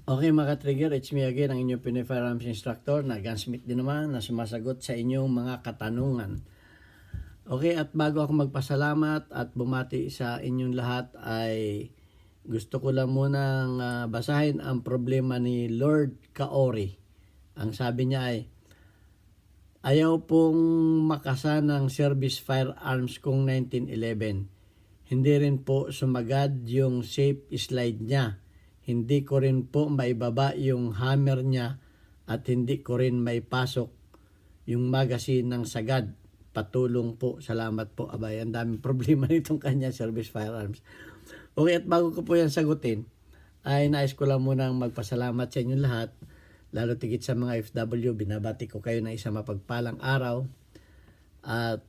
Okay mga trigger, it's me again, ang inyong Pinoy Firearms Instructor na gunsmith din naman na sumasagot sa inyong mga katanungan. Okay, at bago ako magpasalamat at bumati sa inyong lahat ay gusto ko lang munang basahin ang problema ni Lord Kaori. Ang sabi niya ay, ayaw pong makasa ng service firearms kong 1911. Hindi rin po sumagad yung safe slide niya. Hindi ko rin po maibaba yung hammer niya at hindi ko rin maipasok yung magazine ng sagad. Patulong po. Salamat po. Abay, ang daming problema nitong kanya service firearms. Okay, at bago ko po yan sagutin, ay nais ko lang munang magpasalamat sa inyong lahat. Lalo tigit sa mga FW, binabati ko kayo ng isang mapagpalang araw. At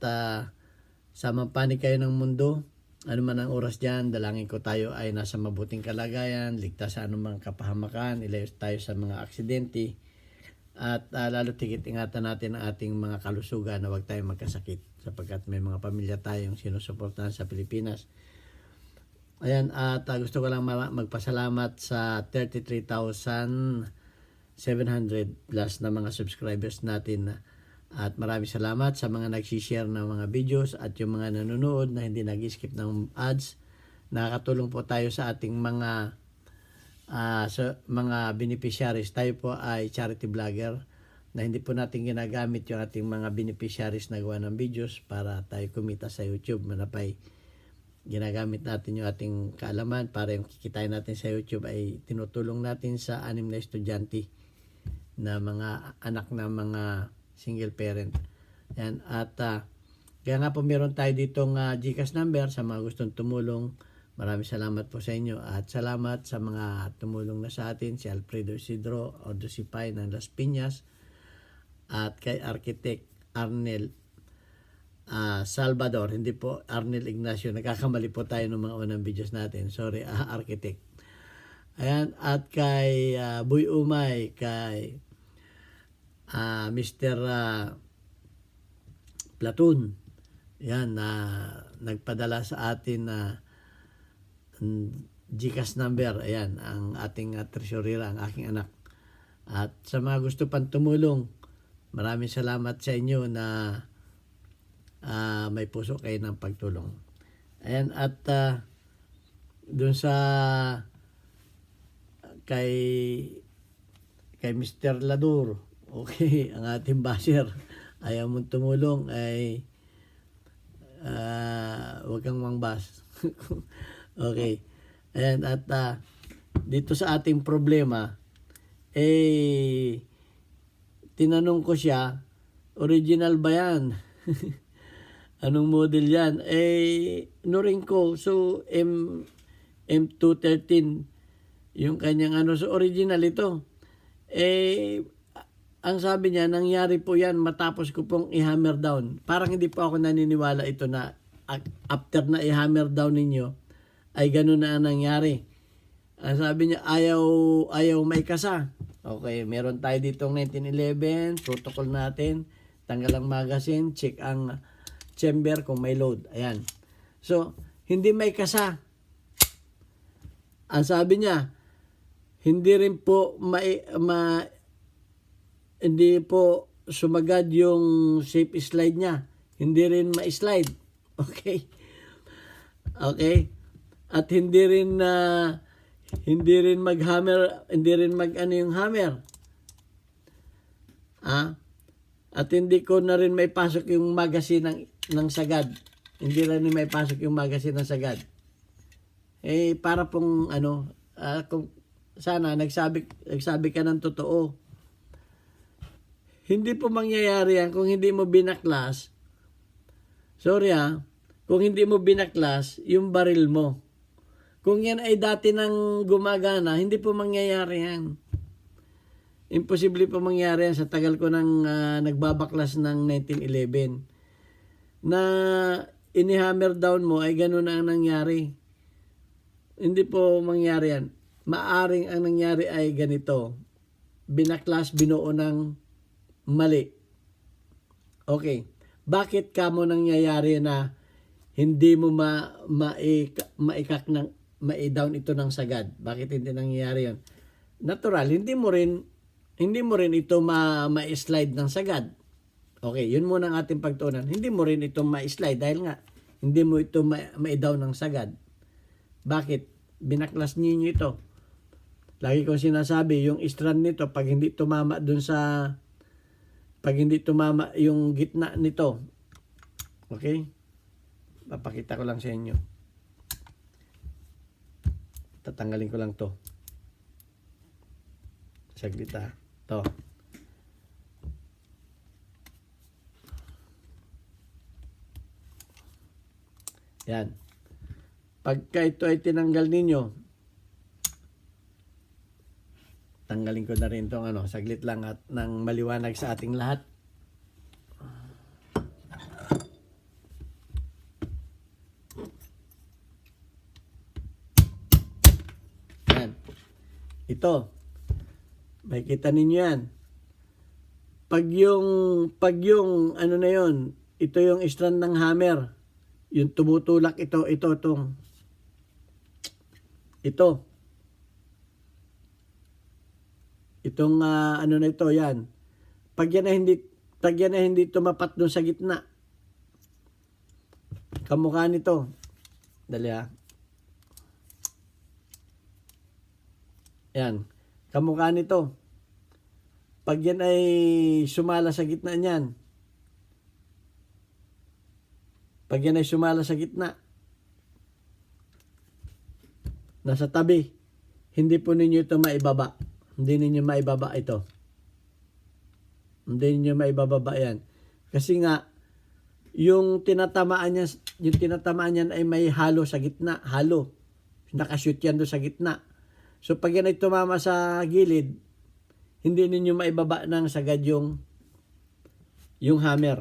sa mampanig kayo ng mundo, ano man ang oras dyan, dalangin ko tayo ay nasa mabuting kalagayan, ligtas sa anumang kapahamakan, ilayo tayo sa mga aksidente, at lalo tigit ingatan natin ang ating mga kalusugan na huwag tayo magkasakit sapagkat may mga pamilya tayong sinusuportahan sa Pilipinas. Ayan, at gusto ko lang magpasalamat sa 33,700 plus na mga subscribers natin. At maraming salamat sa mga nag-share ng mga videos at yung mga nanonood na hindi nag-skip ng ads. Nakakatulong po tayo sa ating mga beneficiaries. Tayo po ay charity vlogger na hindi po natin ginagamit yung ating mga beneficiaries na gawa ng videos para tayo kumita sa YouTube. Manapay ginagamit natin yung ating kaalaman para yung kikitain natin sa YouTube ay tinutulong natin sa 6 na estudyante na mga anak na mga single parent. Yan. At kaya nga po meron tayo ditong GCash number sa mga gustong tumulong. Maraming salamat po sa inyo at salamat sa mga tumulong na sa atin, si Alfredo Isidro Ordosipay ng Las Piñas at kay Architect Arnel Salvador, hindi po Arnel Ignacio, nagkakamali po tayo ng mga unang videos natin, sorry, Architect. Ayan, at kay Boy Umay, kay Mr. Platoon, yan, nagpadala sa atin na GCash number, ayan, ang ating treasurera, ang aking anak. At sa mga gusto pang tumulong, maraming salamat sa inyo na may puso kayo ng pagtulong. Ayan, at dun sa kay Mr. Ladur, okay, ang ating basher, ayaw mong tumulong ay huwag kang mangbas. Okay. Ayan, at dito sa ating problema, tinanong ko siya, original ba yan? Anong model yan? Norinco, so M213, yung kanyang so original ito. Ang sabi niya, nangyari po yan matapos ko pong i-hammer down. Parang hindi po ako naniniwala ito na after na i-hammer down ninyo, ay ganun na ang nangyari. Ang sabi niya, ayaw may kasa. Okay, meron tayo ditong 1911, protocol natin, tanggal ang magazine, check ang chamber kung may load. Ayan. So, hindi may kasa. Ang sabi niya, hindi rin po hindi po sumagad yung safe slide niya. Hindi rin ma-slide. Okay? Okay? At hindi rin mag-hammer, hindi rin yung hammer. At hindi ko na rin may pasok yung magazine ng sagad. Hindi rin may pasok yung magazine ng sagad. Para pong kung sana nagsabi ka ng totoo. Hindi po mangyayari yan kung hindi mo binaklas. Sorry kung hindi mo binaklas yung baril mo. Kung yan ay dati nang gumagana, hindi po mangyayari yan. Imposible po mangyari yan sa tagal ko nang nagbabaklas ng 1911. Na ini-hammer down mo ay gano'n na ang nangyari. Hindi po mangyari yan. Maaring ang nangyari ay ganito. Binaklas, binuo ng mali. Okay. Bakit kamo nangyayari na hindi mo ma-down ito ng sagad? Bakit hindi nangyayari yun? natural, hindi mo rin ito ma-slide ng sagad. Okay, yun muna ang ating pagtuunan. Hindi mo rin ito ma-slide dahil nga hindi mo ito maidaw ng sagad. Bakit? Binaklas ninyo ito. Lagi kong sinasabi, yung strand nito, pag hindi tumama yung gitna nito, okay? Papakita ko lang sa inyo. Tatanggalin ko lang to. Saglit ha. To. Yan. Pagka ito ay tinanggal ninyo, tanggalin ko na rin itong saglit lang at nang maliwanag sa ating lahat. Yan. Ito. Makikita ninyo yan. Pag yung ano na yon, ito yung strand ng hammer. Yung tumutulak ito. Itong ano na ito, yan. Pag yan na hindi tumapat doon sa gitna. Kamukha nito. Dali ha. Yan. Kamukha nito. Pag yan ay sumala sa gitna niyan. Pag yan ay sumala sa gitna. Nasa tabi. Hindi po ninyo ito maibaba. Hindi ninyo maibaba ito. Hindi ninyo maibaba yan. Kasi nga, yung tinatamaan niyan ay may halo sa gitna. Halo. Nakashoot yan doon sa gitna. So pag yan ay tumama sa gilid, hindi ninyo maibaba ng sagad yung hammer.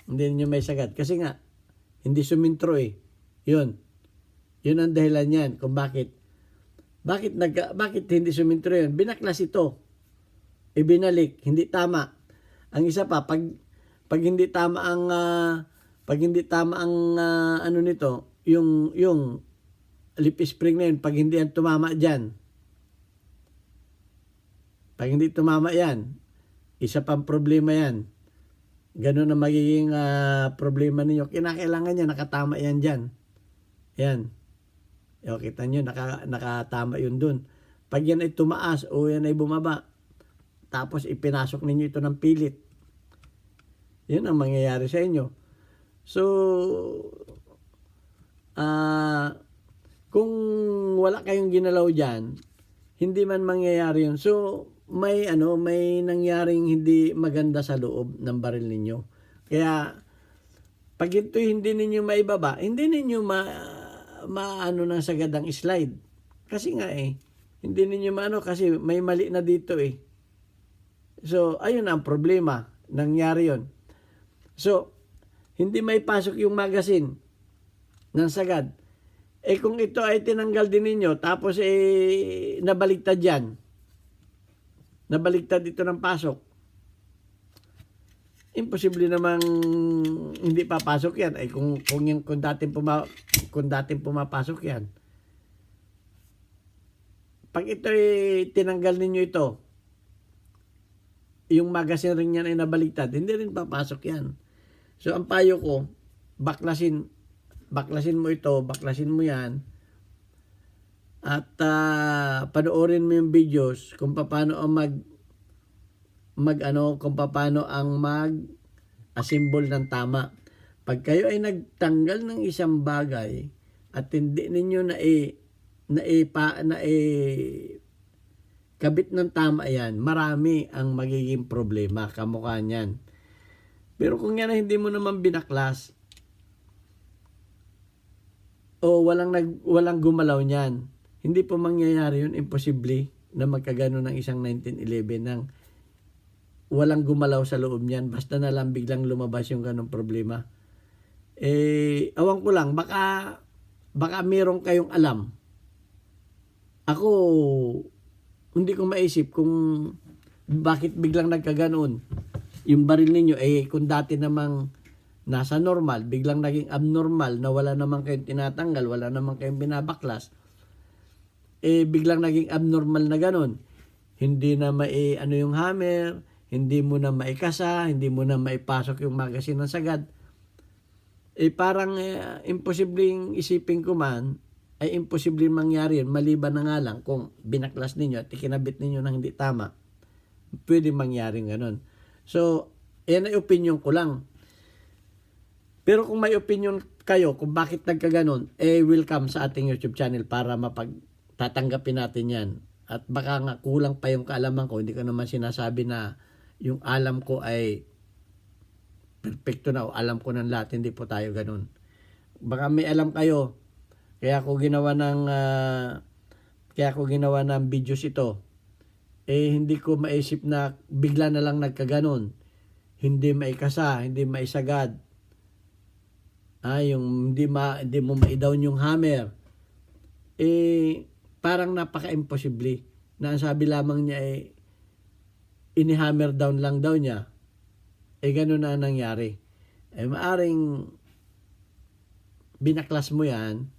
Hindi ninyo may sagad. Kasi nga, hindi sumintro eh. Yun ang dahilan yan kung bakit hindi sumintro yun. Binaklas ito. Ibinalik. Hindi tama. Ang isa pa, pag hindi tama ang ano nito, yung lip spring na yun, pag hindi yan tumama dyan, pag hindi tumama yan, isa pang problema yan. Ganun na magiging problema ninyo. Kinakailangan niya, nakatama yan dyan. Yan. O, kita nyo, nakatama yun dun. Pag yan ay tumaas o yan ay bumaba, tapos ipinasok ninyo ito ng pilit, yun ang mangyayari sa inyo. So, kung wala kayong ginalaw dyan, hindi man mangyayari yun. So, may nangyaring hindi maganda sa loob ng baril ninyo. Kaya, pag ito hindi ninyo maibaba, hindi ninyo maano ng sagad ang slide. Kasi nga hindi ninyo kasi may mali na dito eh. So, ayun ang problema. Nangyari yon. So, hindi may pasok yung magazine ng sagad. Kung ito ay tinanggal din ninyo, tapos nabaligtad yan. Nabaligtad ito ng pasok. Imposible namang hindi papasok yan. Kung dating pumapasok yan. Pag ito ay tinanggal ninyo ito, yung magazine ring yan ay nabaligtad, hindi rin papasok yan. So, ang payo ko, baklasin mo ito, baklasin mo yan, at panoorin mo yung videos kung paano ang mag-assemble ng tama. Pag kayo ay nagtanggal ng isang bagay at hindi ninyo kabit ng tama yan, marami ang magiging problema, kamukha niyan. Pero kung yan ay hindi mo naman binaklas, o walang gumalaw niyan, hindi po mangyayari yun, imposible na magkagano ng isang 1911 nang walang gumalaw sa loob niyan, basta na lang biglang lumabas yung ganong problema. Awan ko lang, baka meron kayong alam. Ako, hindi ko maisip kung bakit biglang nagkaganoon. Yung baril ninyo, kung dati namang nasa normal, biglang naging abnormal na wala namang kayong tinatanggal, wala namang kayong binabaklas, biglang naging abnormal na ganun. Hindi na ano yung hammer, hindi mo na maikasa, hindi mo na maipasok yung magasin ng sagad. Parang imposibleng isipin ko man, ay imposibleng mangyari yun, maliban na nga lang kung binaklas ninyo at ikinabit ninyo ng hindi tama. Pwede mangyari ganun. So, yan ay opinion ko lang. Pero kung may opinion kayo kung bakit nagkaganon, welcome sa ating YouTube channel para tatanggapin natin yan. At baka nga kulang pa yung kaalaman ko, hindi ko naman sinasabi na yung alam ko ay perfecto na o alam ko ng lahat, hindi po tayo ganun. Baka may alam kayo, kaya ako ginawa ng videos ito. Hindi ko maisip na bigla na lang nagkaganon. Hindi maikasa, hindi maisagad. Yung hindi mo ma-down yung hammer. Parang napaka-imposible. Na ang sabi lamang niya ini-hammer down lang daw niya. Ganun na nangyari. Maaring binaklas mo yan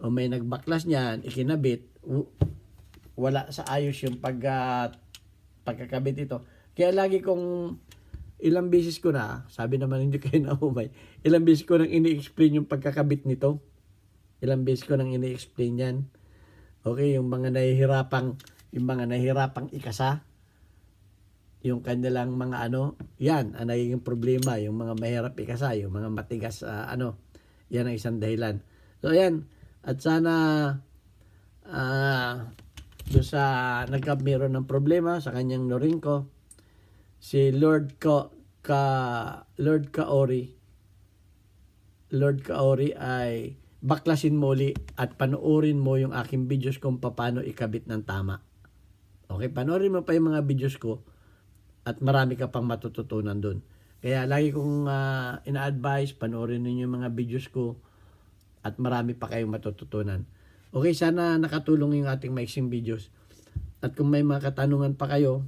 o may nagbaklas niyan, ikinabit, wala sa ayos yung pagkakabit ito. Kaya lagi kong ilang beses ko na, sabi naman hindi kayo naumay, ilang beses ko nang ini-explain yung pagkakabit nito. Ilang beses ko nang ini-explain yan. Okay, yung mga nahihirapang ikasa, yung kanilang mga yan ang nagiging problema, yung mga mahirap ikasa, yung mga matigas yan ang isang dahilan. So yan, at sana doon sa nagkameron ng problema sa kanyang Norinco, si Lord Kaori ay baklasin mo uli at panoorin mo yung aking videos kung paano ikabit ng tama. Okay, panoorin mo pa yung mga videos ko at marami ka pang matututunan doon. Kaya lagi kong ina-advise, panoorin ninyo yung mga videos ko at marami pa kayong matututunan. Okay, sana nakatulong yung ating maiksing videos. At kung may mga katanungan pa kayo,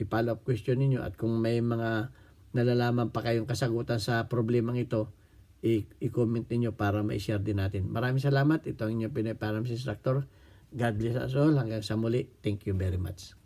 i-follow up question ninyo. At kung may mga nalalaman pa kayong kasagutan sa problemang ito, i-comment ninyo para ma-share din natin. Maraming salamat. Ito ang inyong Pinoy Firearms Instructor. God bless us all. Hanggang sa muli. Thank you very much.